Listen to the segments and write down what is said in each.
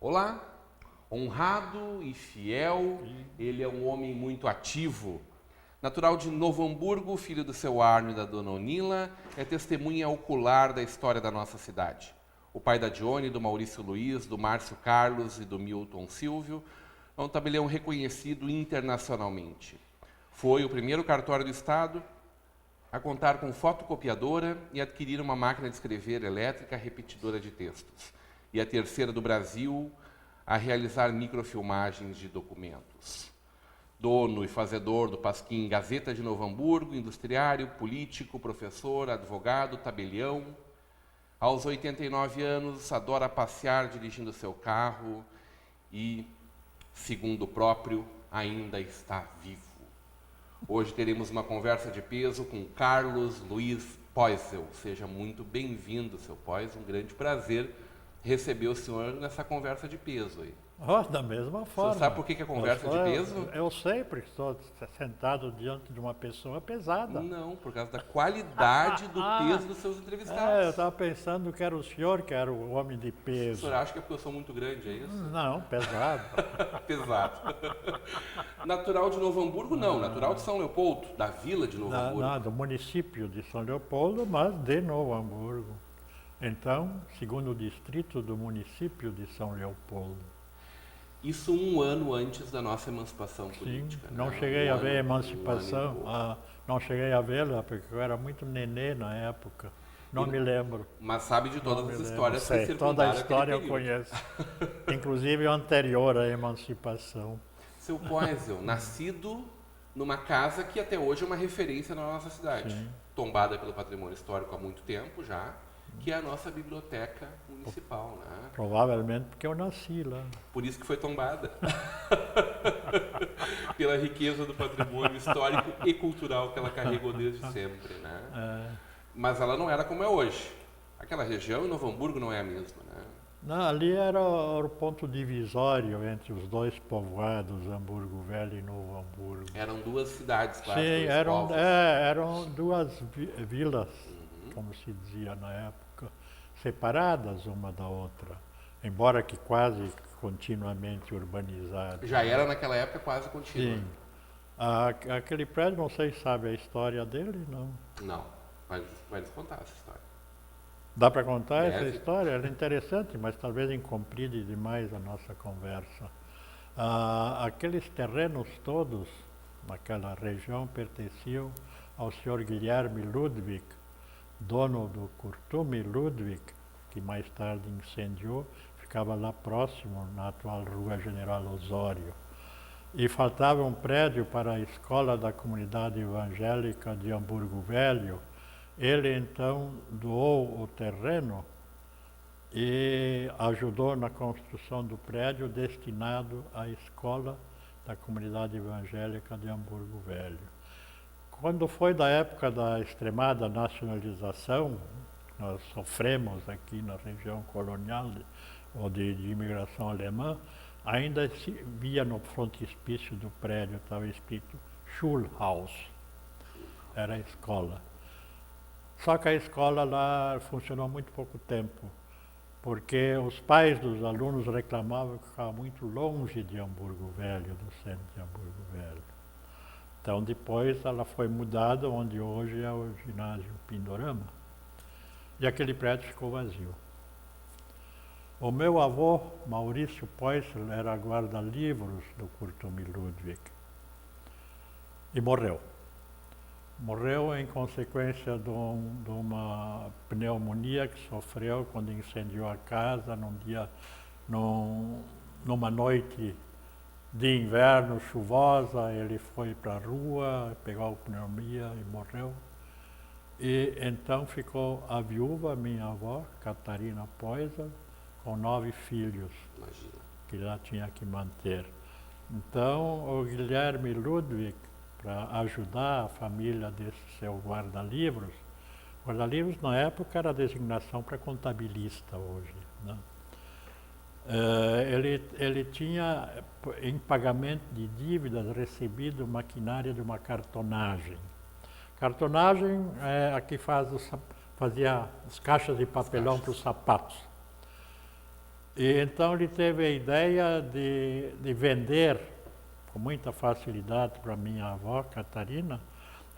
Olá, honrado e fiel, ele é um homem muito ativo. Natural de Novo Hamburgo, filho do seu Arno e da dona Onila, é testemunha ocular da história da nossa cidade. O pai da Dione, do Maurício Luiz, do Márcio Carlos e do Milton Silvio, é um tabelião reconhecido internacionalmente. Foi o primeiro cartório do Estado a contar com fotocopiadora e adquirir uma máquina de escrever elétrica repetidora de textos. E a terceira do Brasil a realizar microfilmagens de documentos. Dono e fazedor do Pasquim Gazeta de Novo Hamburgo, industriário, político, professor, advogado, tabelião. Aos 89 anos, adora passear dirigindo seu carro e, segundo o próprio, ainda está vivo. Hoje teremos uma conversa de peso com Carlos Luiz Poisel. Seja muito bem-vindo, seu Poisel, um grande prazer receber o senhor nessa conversa de peso aí. Da mesma forma. O senhor sabe por que é conversa de peso? Eu sei, porque estou sentado diante de uma pessoa pesada. Não, por causa da qualidade do peso dos seus entrevistados. Eu estava pensando que era o senhor que era o homem de peso. O senhor acha que é porque eu sou muito grande, é isso? Não, pesado. Pesado. Natural de Novo Hamburgo, não. Natural de São Leopoldo, da vila de Novo Hamburgo. Não, do município de São Leopoldo, mas de Novo Hamburgo. Então, segundo o distrito do município de São Leopoldo. Isso um ano antes da nossa emancipação política. Sim, não cheguei a ver a emancipação, não cheguei a vê-la, porque eu era muito nenê na época. Não me lembro. Mas sabe de todas as histórias que circundaram toda a história eu período. conheço. Inclusive anterior à emancipação. Seu Poisel, nascido numa casa que até hoje é uma referência na nossa cidade. Sim. Tombada pelo patrimônio histórico há muito tempo já, que é a nossa biblioteca municipal, né? Provavelmente porque eu nasci lá. Por isso que foi tombada. Pela riqueza do patrimônio histórico e cultural que ela carregou desde sempre, né? Mas ela não era como é hoje. Aquela região em Novo Hamburgo não é a mesma, né? Não, ali era o ponto divisório entre os dois povoados, Hamburgo Velho e Novo Hamburgo. Eram duas cidades, claro. Sim, eram duas vilas, como se dizia na época, separadas uma da outra, embora que quase continuamente urbanizadas. Já era naquela época quase contínua. Sim. Aquele prédio, não sei se sabe a história dele, não. Não, vai nos contar essa história. Dá para contar Deve. essa história? Ela é interessante, mas talvez incompride demais a nossa conversa. Aqueles terrenos todos, naquela região, pertenciam ao senhor Guilherme Ludwig, dono do Curtume Ludwig, que mais tarde incendiou, ficava lá próximo, na atual Rua General Osório. E faltava um prédio para a escola da comunidade evangélica de Hamburgo Velho. Ele então doou o terreno e ajudou na construção do prédio destinado à escola da comunidade evangélica de Hamburgo Velho. Quando foi da época da extremada nacionalização, nós sofremos aqui na região colonial ou de imigração alemã, ainda se via no frontispício do prédio, estava escrito Schulhaus, era a escola. Só que a escola lá funcionou muito pouco tempo, porque os pais dos alunos reclamavam que ficava muito longe de Hamburgo Velho, do centro de Hamburgo Velho. Então depois ela foi mudada, onde hoje é o ginásio Pindorama, e aquele prédio ficou vazio. O meu avô, Maurício Poisel, era guarda-livros do Curtume Ludwig e morreu. Morreu em consequência de uma pneumonia que sofreu quando incendiou a casa numa noite de inverno chuvosa. Ele foi para a rua, pegou pneumonia e morreu. E então ficou a viúva, minha avó, Catarina Poisel, com 9 filhos. Imagina. Que ela tinha que manter. Então, o Guilherme Ludwig para ajudar a família desse seu guarda-livros. Guarda-livros na época era a designação para contabilista hoje, né? Ele tinha, em pagamento de dívidas, recebido maquinária de uma cartonagem. Cartonagem é a que fazia as caixas de papelão para os sapatos. E então ele teve a ideia de vender com muita facilidade para minha avó, Catarina,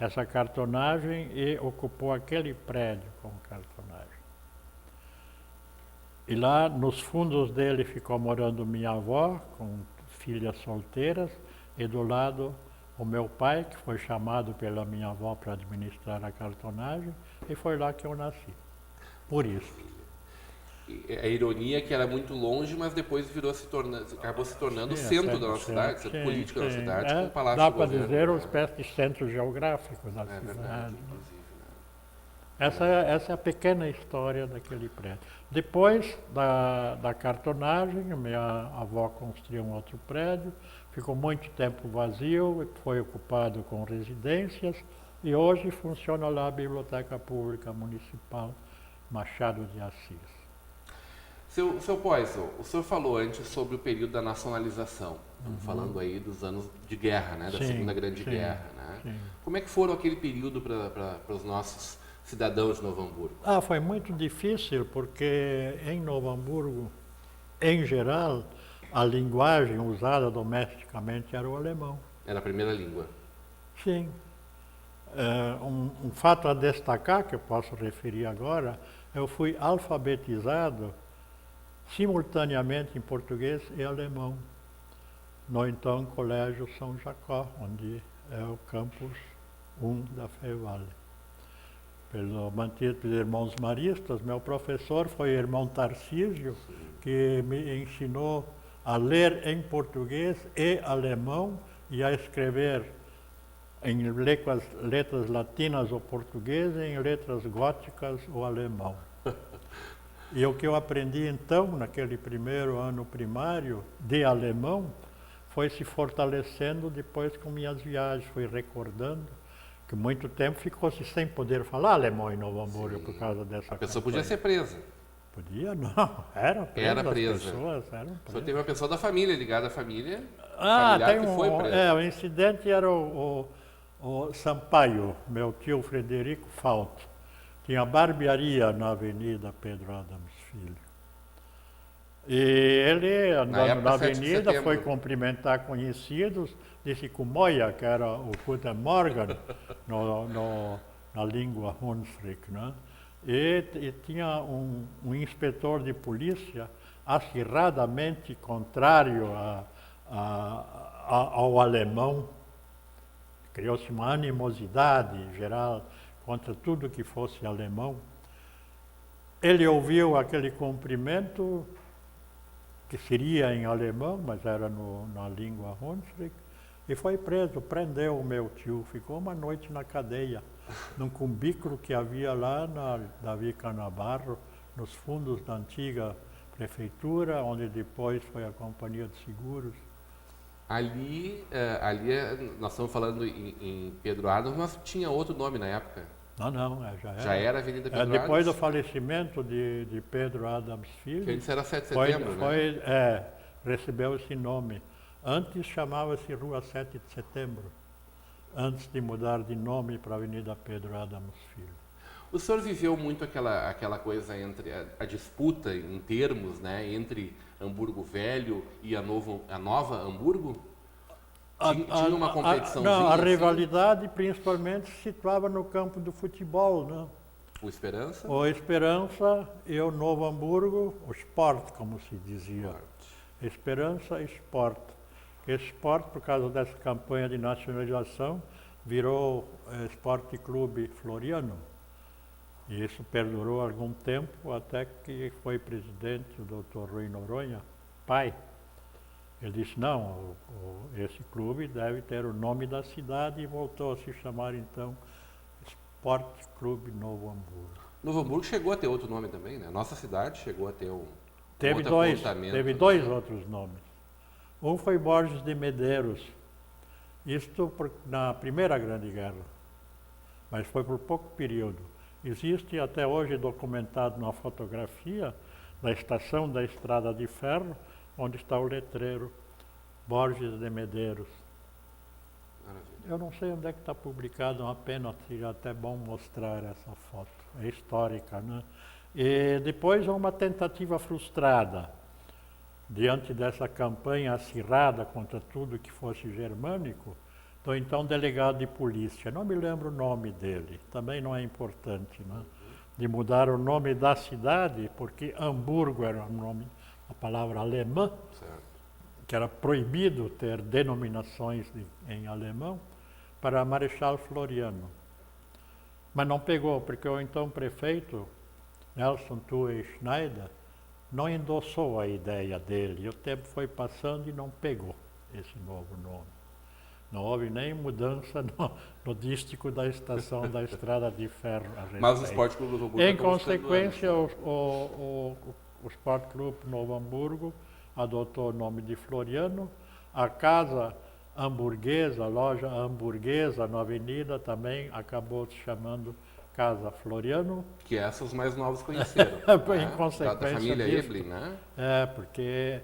essa cartonagem e ocupou aquele prédio com cartonagem. E lá nos fundos dele ficou morando minha avó, com filhas solteiras, e do lado o meu pai, que foi chamado pela minha avó para administrar a cartonagem, e foi lá que eu nasci. Por isso. A ironia é que era muito longe, mas depois acabou se tornando o centro da nossa cidade, centro político da nossa cidade, com o Palácio dá do para Governo. dizer uma espécie de centro geográfico da cidade. Verdade, inclusive. Essa é a pequena história daquele prédio. Depois da cartonagem, minha avó construiu um outro prédio, ficou muito tempo vazio, foi ocupado com residências e hoje funciona lá a Biblioteca Pública Municipal Machado de Assis. Seu Poisson, o senhor falou antes sobre o período da nacionalização, falando aí dos anos de guerra, né, da Segunda Grande Guerra. Né? Sim. Como é que foram aquele período para os nossos cidadãos de Novo Hamburgo? Foi muito difícil porque em Novo Hamburgo, em geral, a linguagem usada domesticamente era o alemão. Era a primeira língua. Sim. Um fato a destacar, que eu posso referir agora, eu fui alfabetizado simultaneamente em português e alemão, no então Colégio São Jacó, onde é o campus 1 da FEVAL. Mantido pelos irmãos maristas, meu professor foi o irmão Tarcísio, que me ensinou a ler em português e alemão e a escrever em letras latinas o português e em letras góticas o alemão. E o que eu aprendi então, naquele primeiro ano primário, de alemão, foi se fortalecendo depois com minhas viagens, fui recordando que muito tempo ficou-se sem poder falar alemão em Novo Hamburgo por causa dessa A pessoa campanha. podia ser presa. Podia? Não, era presa. Era presa. As pessoas eram O senhor presas. teve uma pessoa da família, ligada à família, familiar que foi presa. O incidente era o Sampaio, meu tio Frederico Falto. Tinha barbearia na Avenida Pedro Adams Filho. E ele, andando na avenida, foi cumprimentar conhecidos, disse com Moia, que era o Guten Morgen, na língua Hunsrück, né? E tinha um inspetor de polícia acirradamente contrário ao alemão. Criou-se uma animosidade geral contra tudo que fosse alemão. Ele ouviu aquele cumprimento, que seria em alemão, mas era na língua Hunsrück, e foi preso, prendeu o meu tio, ficou uma noite na cadeia, num cubículo que havia lá na Davi Canabarro, nos fundos da antiga prefeitura, onde depois foi a Companhia de Seguros. Ali nós estamos falando em Pedro Adams, mas tinha outro nome na época. Não, Já era Avenida Pedro Adams? Depois do falecimento de Pedro Adams Filho. Que antes era 7 de setembro, né? Recebeu esse nome. Antes chamava-se Rua 7 de Setembro, antes de mudar de nome para Avenida Pedro Adams Filho. O senhor viveu muito aquela coisa entre a disputa em termos, né, entre Hamburgo Velho e a nova Hamburgo? Tinha uma competiçãozinha? Não, a assim? rivalidade principalmente se situava no campo do futebol, né? O Esperança? O Esperança e o Novo Hamburgo, o Sport, como se dizia. Esperança e Sport. Sport, por causa dessa campanha de nacionalização, virou Esporte Clube Floriano. E isso perdurou algum tempo, até que foi presidente o Dr. Rui Noronha, pai. Ele disse, não, esse clube deve ter o nome da cidade e voltou a se chamar, então, Esporte Clube Novo Hamburgo. Novo Hamburgo chegou a ter outro nome também, né? Nossa cidade chegou a ter Teve dois outros nomes. Um foi Borges de Medeiros, Isto na Primeira Grande Guerra, mas foi por pouco período. Existe até hoje documentado na fotografia da estação da Estrada de Ferro, onde está o letreiro Borges de Medeiros. Maravilha. Eu não sei onde é que está publicado, uma pena, seria até bom mostrar essa foto. É histórica, né? E depois uma tentativa frustrada, diante dessa campanha acirrada contra tudo que fosse germânico, do então delegado de polícia, não me lembro o nome dele, também não é importante, né? De mudar o nome da cidade, porque Hamburgo era um nome, a palavra alemã, Certo. que era proibido ter denominações em alemão, para Marechal Floriano. Mas não pegou, porque o então prefeito, Nelson Thue Schneider, não endossou a ideia dele. E o tempo foi passando e não pegou esse novo nome. Não houve nem mudança no dístico da estação da Estrada de Ferro. Mas o Esporte Clube Novo Hamburgo... Em consequência, o Esporte Clube Novo Hamburgo adotou o nome de Floriano. A casa hamburguesa, a loja hamburguesa na avenida também acabou se chamando Casa Floriano. Que essas mais novos conheceram. Em consequência da família disso, Eblin, né? Porque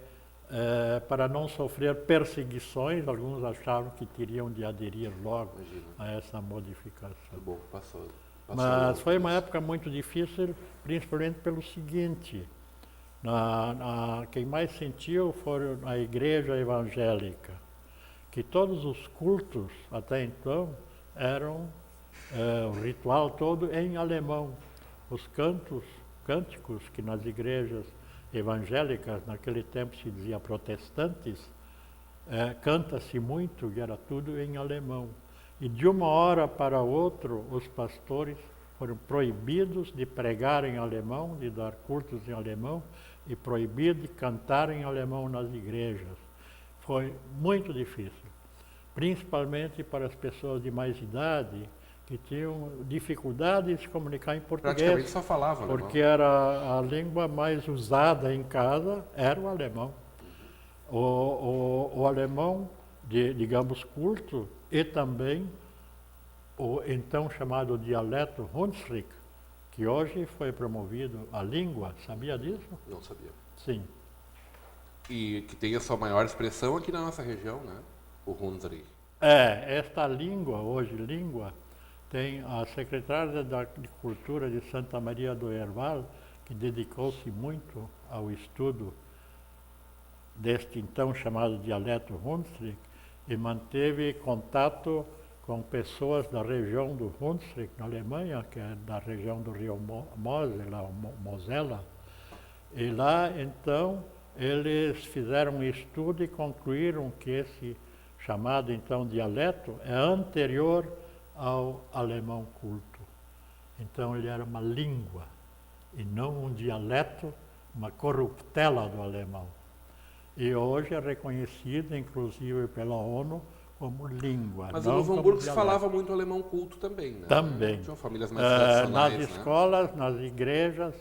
para não sofrer perseguições, alguns achavam que teriam de aderir logo a essa modificação. Muito bom, passou Mas foi uma época muito difícil, principalmente pelo seguinte: quem mais sentiu foi a igreja evangélica, que todos os cultos até então eram o ritual todo em alemão. Os cânticos que nas igrejas evangélicas, naquele tempo se dizia protestantes, canta-se muito e era tudo em alemão. E de uma hora para outra, os pastores foram proibidos de pregar em alemão, de dar cultos em alemão, e proibidos de cantar em alemão nas igrejas. Foi muito difícil, principalmente para as pessoas de mais idade, que tinham dificuldade de se comunicar em português. Praticamente só falavam alemão. Porque era a língua mais usada em casa, era o alemão. O alemão, digamos, culto, e também o então chamado dialeto Hunsrück, que hoje foi promovido a língua. Sabia disso? Não sabia. Sim. E que tem a sua maior expressão aqui na nossa região, né? O Hunsrück. Esta língua, hoje língua, tem a secretária de Cultura de Santa Maria do Herval, que dedicou-se muito ao estudo deste então chamado dialeto Hunsrück, e manteve contato com pessoas da região do Hunsrück, na Alemanha, que é da região do rio Mosela. E lá, então, eles fizeram um estudo e concluíram que esse chamado, então, dialeto é anterior ao alemão culto. Então, ele era uma língua, e não um dialeto, uma corruptela do alemão. E hoje é reconhecido, inclusive pela ONU, como língua. Mas no Novo Hamburgo se falava muito alemão culto também, né? Também. Tinham famílias mais tradicionais, nas escolas, nas igrejas,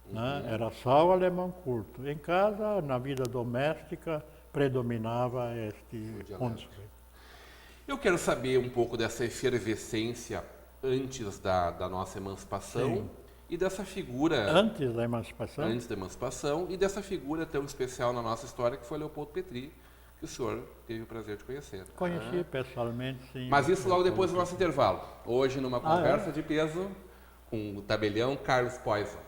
né? Era só o alemão culto. Em casa, na vida doméstica, predominava este Hunsrück. Eu quero saber um pouco dessa efervescência antes da nossa emancipação. Sim. E dessa figura... Antes da emancipação? Antes da emancipação, e dessa figura tão especial na nossa história, que foi Leopoldo Petri, que o senhor teve o prazer de conhecer. Conheci pessoalmente, sim. Mas isso logo depois do nosso intervalo. Hoje, numa conversa de peso, com o tabelião Carlos Poison.